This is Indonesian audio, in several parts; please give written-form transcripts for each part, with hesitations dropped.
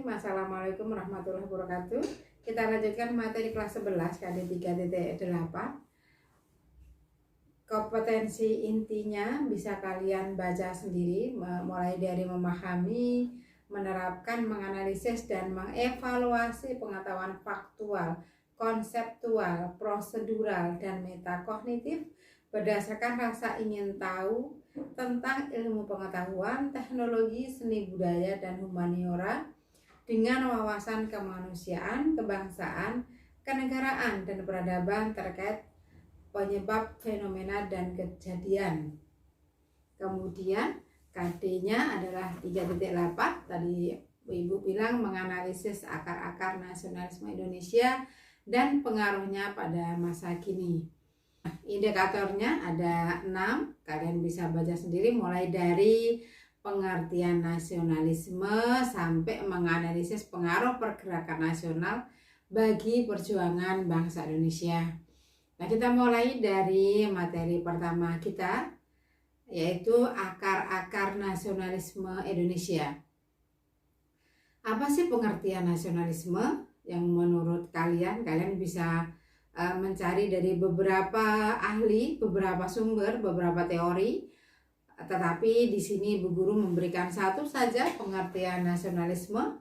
Bismillahirrahmanirrahim. Assalamualaikum warahmatullahi wabarakatuh. Kita lanjutkan materi kelas 11 KD 3.8. Kompetensi intinya bisa kalian baca sendiri, mulai dari memahami, menerapkan, menganalisis, dan mengevaluasi pengetahuan faktual, konseptual, prosedural, dan metakognitif berdasarkan rasa ingin tahu tentang ilmu pengetahuan, teknologi, seni budaya, dan humaniora dengan wawasan kemanusiaan, kebangsaan, kenegaraan, dan peradaban terkait penyebab fenomena dan kejadian. Kemudian KD-nya adalah 3.8. Tadi Ibu bilang menganalisis akar-akar nasionalisme Indonesia dan pengaruhnya pada masa kini. Indikatornya ada 6, kalian bisa baca sendiri, mulai dari pengertian nasionalisme sampai menganalisis pengaruh pergerakan nasional bagi perjuangan bangsa Indonesia. Nah, kita mulai dari materi pertama kita, yaitu akar-akar nasionalisme Indonesia. Apa sih pengertian nasionalisme? Yang menurut kalian bisa mencari dari beberapa ahli, beberapa sumber, beberapa teori. Tetapi di sini Bu Guru memberikan satu saja pengertian nasionalisme,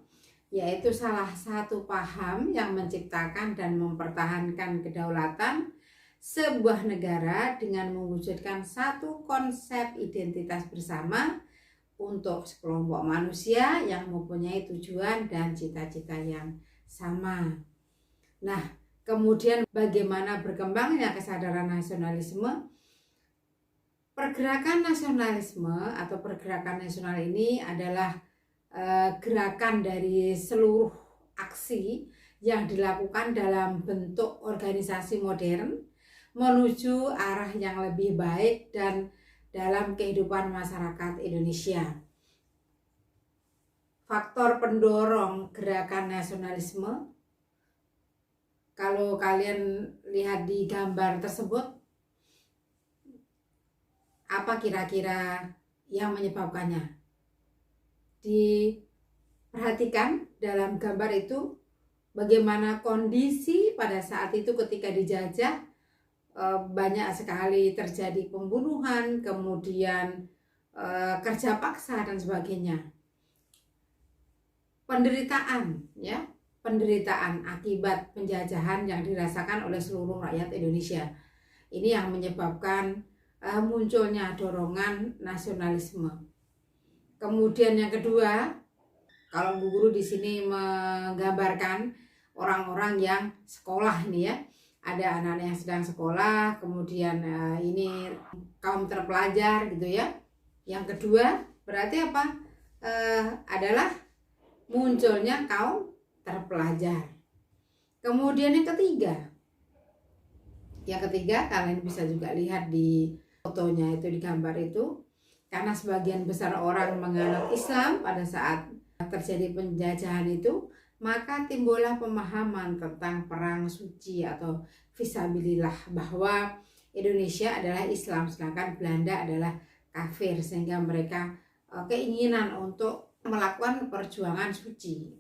yaitu salah satu paham yang menciptakan dan mempertahankan kedaulatan sebuah negara dengan mewujudkan satu konsep identitas bersama untuk sekelompok manusia yang mempunyai tujuan dan cita-cita yang sama. Nah, kemudian bagaimana berkembangnya kesadaran nasionalisme? Pergerakan nasionalisme atau pergerakan nasional ini adalah gerakan dari seluruh aksi yang dilakukan dalam bentuk organisasi modern menuju arah yang lebih baik dan dalam kehidupan masyarakat Indonesia. Faktor pendorong gerakan nasionalisme, kalau kalian lihat di gambar tersebut, apa kira-kira yang menyebabkannya? Diperhatikan dalam gambar itu bagaimana kondisi pada saat itu ketika dijajah, banyak sekali terjadi pembunuhan, kemudian kerja paksa dan sebagainya. Penderitaan akibat penjajahan yang dirasakan oleh seluruh rakyat Indonesia. Ini yang menyebabkan munculnya dorongan nasionalisme. Kemudian yang kedua, kalau Bu Guru di sini menggambarkan orang-orang yang sekolah ini ya, ada anak-anak yang sedang sekolah, kemudian ini kaum terpelajar gitu ya. Yang kedua berarti apa? Adalah munculnya kaum terpelajar. Kemudian yang ketiga kalian bisa juga lihat di fotonya itu, di gambar itu, karena sebagian besar orang menganut Islam pada saat terjadi penjajahan itu, maka timbullah pemahaman tentang perang suci atau fisabilillah, bahwa Indonesia adalah Islam sedangkan Belanda adalah kafir, sehingga mereka keinginan untuk melakukan perjuangan suci.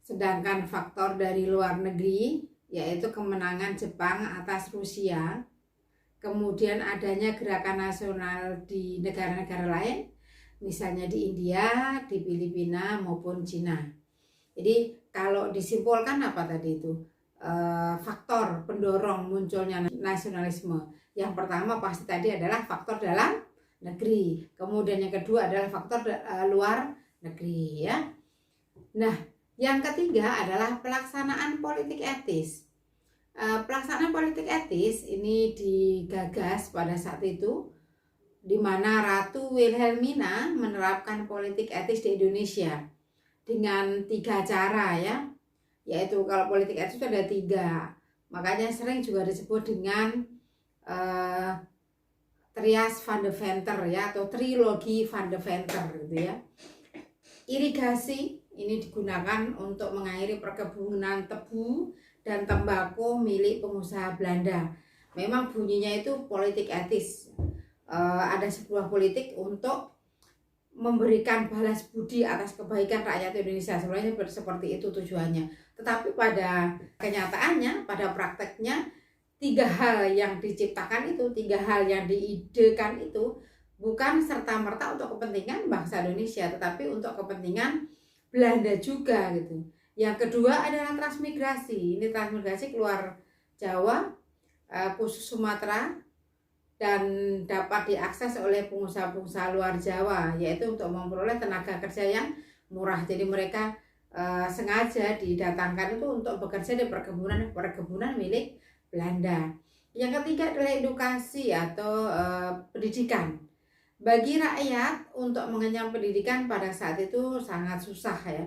Sedangkan faktor dari luar negeri, yaitu kemenangan Jepang atas Rusia, kemudian adanya gerakan nasional di negara-negara lain, misalnya di India, di Filipina maupun Cina. Jadi kalau disimpulkan apa tadi itu? Faktor pendorong munculnya nasionalisme. Yang pertama pasti tadi adalah faktor dalam negeri. Kemudian yang kedua adalah faktor luar negeri ya. Nah, yang ketiga adalah pelaksanaan politik etis. Pelaksanaan politik etis ini digagas pada saat itu, di mana Ratu Wilhelmina menerapkan politik etis di Indonesia dengan 3 cara ya, yaitu kalau politik etis itu ada 3, makanya sering juga disebut dengan Trias van de Venter ya, atau trilogi van de Venter gitu ya. Irigasi ini digunakan untuk mengairi perkebunan tebu dan tembakau milik pengusaha Belanda. Memang bunyinya itu politik etis. Ada sebuah politik untuk memberikan balas budi atas kebaikan rakyat Indonesia. Sebenarnya seperti itu tujuannya. Tetapi pada kenyataannya, pada prakteknya, 3 hal yang diciptakan itu, 3 hal yang diidekan itu bukan serta-merta untuk kepentingan bangsa Indonesia, tetapi untuk kepentingan Belanda juga gitu. Yang kedua adalah transmigrasi. Ini transmigrasi keluar Jawa, khusus Sumatera, dan dapat diakses oleh pengusaha-pengusaha luar Jawa, yaitu untuk memperoleh tenaga kerja yang murah. Jadi mereka sengaja didatangkan itu untuk bekerja di perkebunan milik Belanda. Yang ketiga adalah edukasi atau pendidikan. Bagi rakyat untuk mengenyam pendidikan pada saat itu sangat susah ya.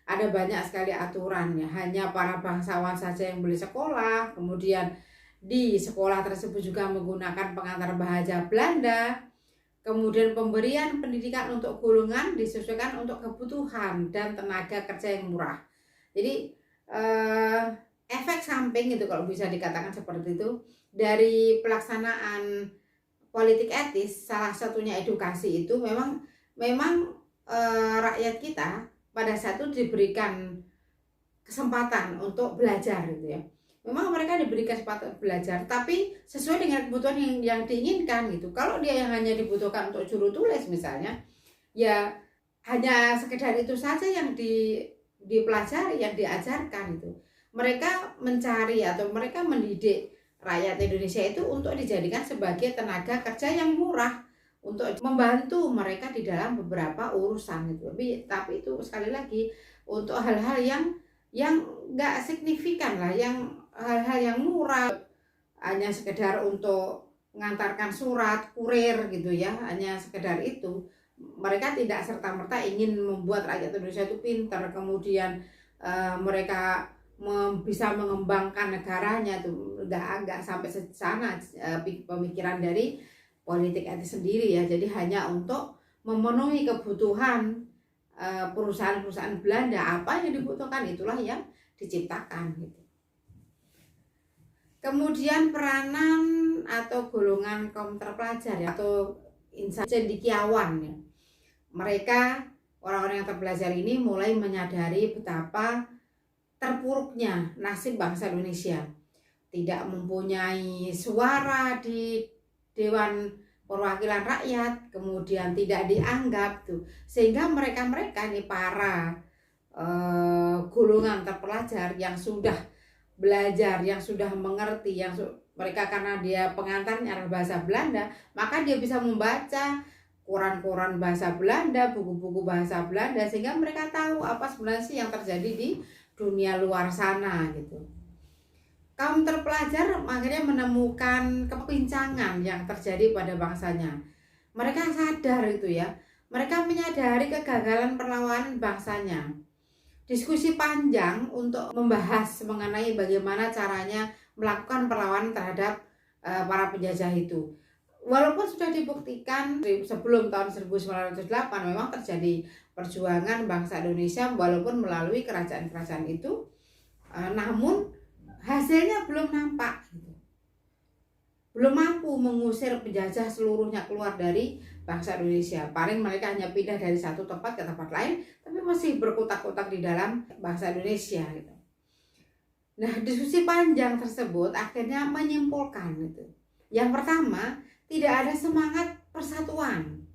Ada banyak sekali aturan ya. Hanya para bangsawan saja yang boleh sekolah. Kemudian di sekolah tersebut juga menggunakan pengantar bahasa Belanda. Kemudian pemberian pendidikan untuk golongan disesuaikan untuk kebutuhan dan tenaga kerja yang murah. Jadi efek samping itu kalau bisa dikatakan seperti itu dari pelaksanaan politik etis, salah satunya edukasi itu memang rakyat kita pada saat itu diberikan kesempatan untuk belajar gitu ya. Memang mereka diberikan kesempatan belajar, tapi sesuai dengan kebutuhan yang diinginkan gitu. Kalau dia yang hanya dibutuhkan untuk juru tulis misalnya, ya hanya sekedar itu saja yang dipelajari, yang diajarkan itu. Mereka mencari atau mereka mendidik rakyat Indonesia itu untuk dijadikan sebagai tenaga kerja yang murah untuk membantu mereka di dalam beberapa urusan itu. Tapi itu sekali lagi untuk hal-hal yang nggak signifikan lah, yang hal-hal yang murah, hanya sekedar untuk mengantarkan surat kurir gitu ya, hanya sekedar itu. Mereka tidak serta-merta ingin membuat rakyat Indonesia itu pintar, kemudian mereka bisa mengembangkan negaranya tuh, nggak sampai sana pemikiran dari politik etis sendiri ya. Jadi hanya untuk memenuhi kebutuhan perusahaan-perusahaan Belanda, apa yang dibutuhkan itulah yang diciptakan gitu. Kemudian peranan atau golongan kaum terpelajar ya, atau insan cendekiawan ya. Mereka orang-orang yang terpelajar ini mulai menyadari betapa terpuruknya nasib bangsa Indonesia, tidak mempunyai suara di Dewan Perwakilan Rakyat, kemudian tidak dianggap tuh, sehingga mereka ini para golongan terpelajar yang sudah belajar, yang sudah mengerti, mereka karena dia pengantarnya adalah bahasa Belanda, maka dia bisa membaca koran-koran bahasa Belanda, buku-buku bahasa Belanda, sehingga mereka tahu apa sebenarnya sih yang terjadi di dunia luar sana gitu. Kaum terpelajar akhirnya menemukan kepincangan yang terjadi pada bangsanya. Mereka sadar itu ya, mereka menyadari kegagalan perlawanan bangsanya. Diskusi panjang untuk membahas mengenai bagaimana caranya melakukan perlawanan terhadap para penjajah itu. Walaupun sudah dibuktikan sebelum tahun 1908 memang terjadi perjuangan bangsa Indonesia walaupun melalui kerajaan-kerajaan itu, namun hasilnya belum nampak gitu. Belum mampu mengusir penjajah seluruhnya keluar dari bangsa Indonesia. Paling mereka hanya pindah dari satu tempat ke tempat lain, tapi masih berkutak-kutak di dalam bangsa Indonesia gitu. Nah, diskusi panjang tersebut akhirnya menyimpulkan gitu. Yang pertama, tidak ada semangat persatuan.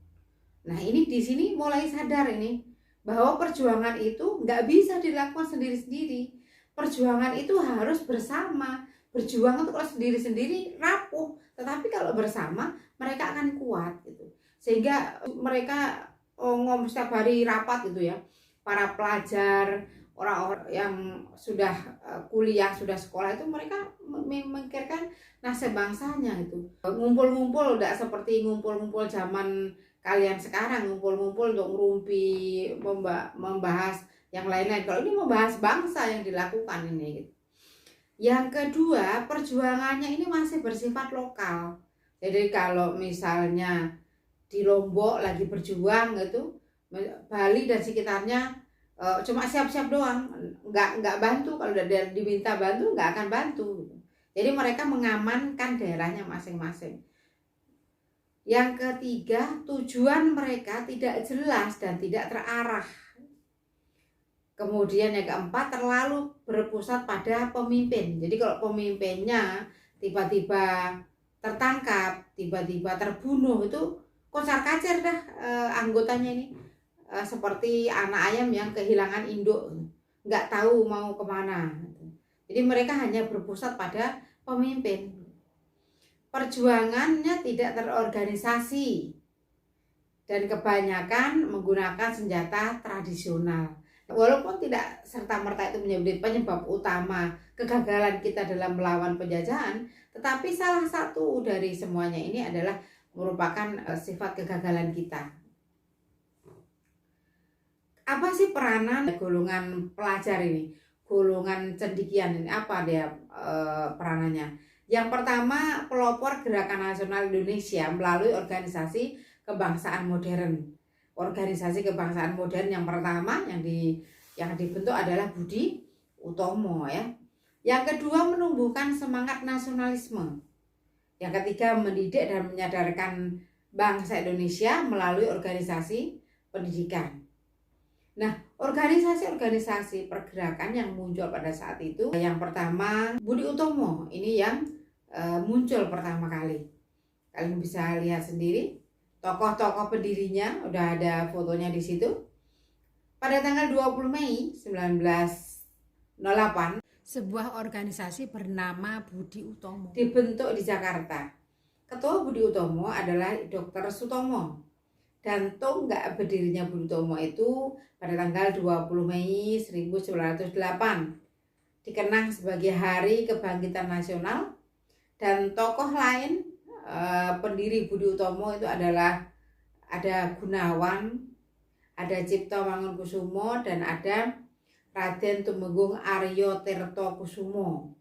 Nah, ini di sini mulai sadar ini bahwa perjuangan itu nggak bisa dilakukan sendiri-sendiri. Perjuangan itu harus bersama. Berjuang untuk sendiri-sendiri rapuh, tetapi kalau bersama mereka akan kuat gitu. Sehingga mereka ngomong setiap hari rapat gitu ya. Para pelajar, orang-orang yang sudah kuliah, sudah sekolah itu mereka memikirkan nasib bangsanya gitu. Ngumpul-ngumpul tidak seperti ngumpul-ngumpul zaman kalian sekarang, ngumpul-ngumpul untuk ngerumpi, membahas yang lain-lain. Kalau ini membahas bangsa yang dilakukan ini gitu. Yang kedua, perjuangannya ini masih bersifat lokal. Jadi kalau misalnya di Lombok lagi berjuang gitu, Bali dan sekitarnya cuma siap-siap doang, nggak bantu. Kalau diminta bantu nggak akan bantu gitu. Jadi mereka mengamankan daerahnya masing-masing. Yang ketiga, tujuan mereka tidak jelas dan tidak terarah. Kemudian yang keempat, terlalu berpusat pada pemimpin. Jadi kalau pemimpinnya tiba-tiba tertangkap, tiba-tiba terbunuh, itu kocar-kacir dah anggotanya ini. Seperti anak ayam yang kehilangan induk, nggak tahu mau kemana. Jadi mereka hanya berpusat pada pemimpin. Perjuangannya tidak terorganisasi dan kebanyakan menggunakan senjata tradisional. Walaupun tidak serta-merta itu menjadi penyebab utama kegagalan kita dalam melawan penjajahan, tetapi salah satu dari semuanya ini adalah merupakan sifat kegagalan kita. Apa sih peranan golongan pelajar ini? Golongan cendekian ini apa dia peranannya? Yang pertama, pelopor Gerakan Nasional Indonesia melalui organisasi kebangsaan modern. Organisasi kebangsaan modern yang pertama yang dibentuk adalah Budi Utomo ya. Yang kedua, menumbuhkan semangat nasionalisme. Yang ketiga, mendidik dan menyadarkan bangsa Indonesia melalui organisasi pendidikan. Nah, organisasi-organisasi pergerakan yang muncul pada saat itu, yang pertama Budi Utomo, ini yang muncul pertama kali. Kalian bisa lihat sendiri, tokoh-tokoh pendirinya udah ada fotonya di situ. Pada tanggal 20 Mei 1908, sebuah organisasi bernama Budi Utomo dibentuk di Jakarta. Ketua Budi Utomo adalah Dr. Sutomo. Dan tonggak berdirinya Budi Utomo itu pada tanggal 20 Mei 1908 dikenang sebagai Hari Kebangkitan Nasional. Dan tokoh lain pendiri Budi Utomo itu adalah ada Gunawan, ada Cipto Mangunkusumo, dan ada Raden Tumenggung Aryo Tirtokusumo.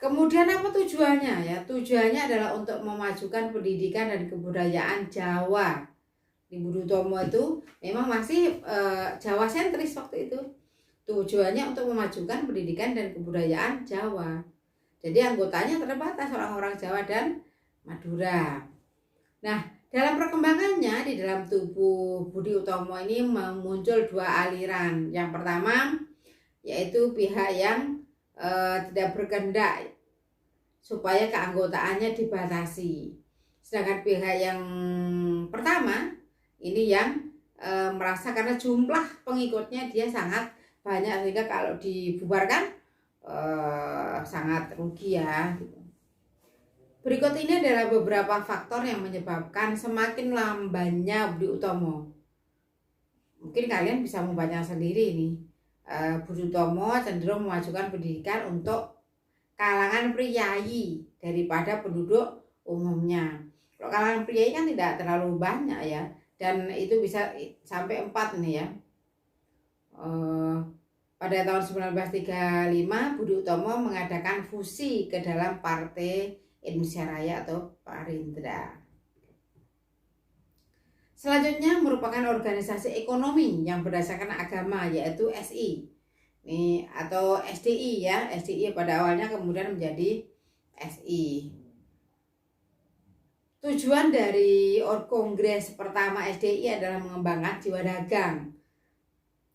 Kemudian apa tujuannya ya? Tujuannya adalah untuk memajukan pendidikan dan kebudayaan Jawa. Di Budi Utomo itu memang masih Jawa sentris waktu itu. Tujuannya untuk memajukan pendidikan dan kebudayaan Jawa. Jadi anggotanya terbatas, orang-orang Jawa dan Madura. Nah, dalam perkembangannya di dalam tubuh Budi Utomo ini muncul dua aliran. Yang pertama yaitu pihak yang tidak berkehendak supaya keanggotaannya dibatasi. Sedangkan pihak yang pertama ini yang merasa karena jumlah pengikutnya dia sangat banyak sehingga kalau dibubarkan sangat rugi ya. Berikut ini adalah beberapa faktor yang menyebabkan semakin lambannya Budi Utomo. Mungkin kalian bisa membaca sendiri ini. Budi Utomo cenderung memajukan pendidikan untuk kalangan priyayi daripada penduduk umumnya. Kalau kalangan priyayi kan tidak terlalu banyak ya, dan itu bisa sampai 4 nih ya. Pada tahun 1935 Budi Utomo mengadakan fusi ke dalam Partai Indonesia Raya atau Parindra. Selanjutnya merupakan organisasi ekonomi yang berdasarkan agama yaitu SI. Ini atau SDI ya. SDI pada awalnya kemudian menjadi SI. Tujuan dari kongres pertama SDI adalah mengembangkan jiwa dagang.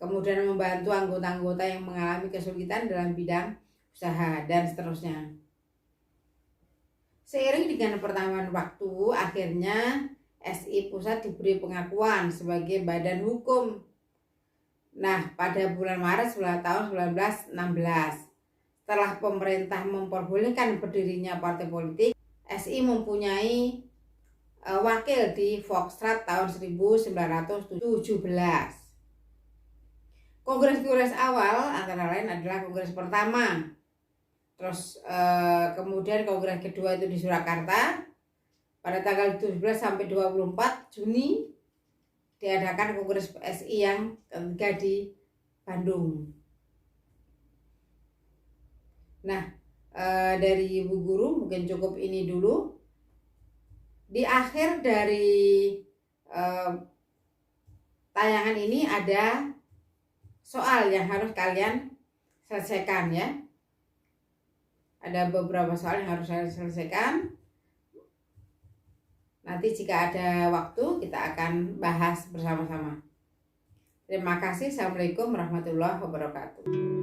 Kemudian membantu anggota-anggota yang mengalami kesulitan dalam bidang usaha dan seterusnya. Seiring dengan pertambahan waktu, akhirnya SI Pusat diberi pengakuan sebagai badan hukum. Nah, pada bulan Maret tahun 1916, setelah pemerintah memperbolehkan berdirinya partai politik, SI mempunyai wakil di Foxtrot tahun 1917. Kongres-kongres awal antara lain adalah kongres pertama, terus kemudian kongres kedua itu di Surakarta pada tanggal 17 sampai 24 Juni diadakan kongres SI yang ketiga di Bandung. Nah, dari Ibu Guru mungkin cukup ini dulu. Di akhir dari tayangan ini ada soal yang harus kalian selesaikan ya. Ada beberapa soal yang harus kalian selesaikan. Nanti jika ada waktu kita akan bahas bersama-sama. Terima kasih. Assalamualaikum warahmatullahi wabarakatuh.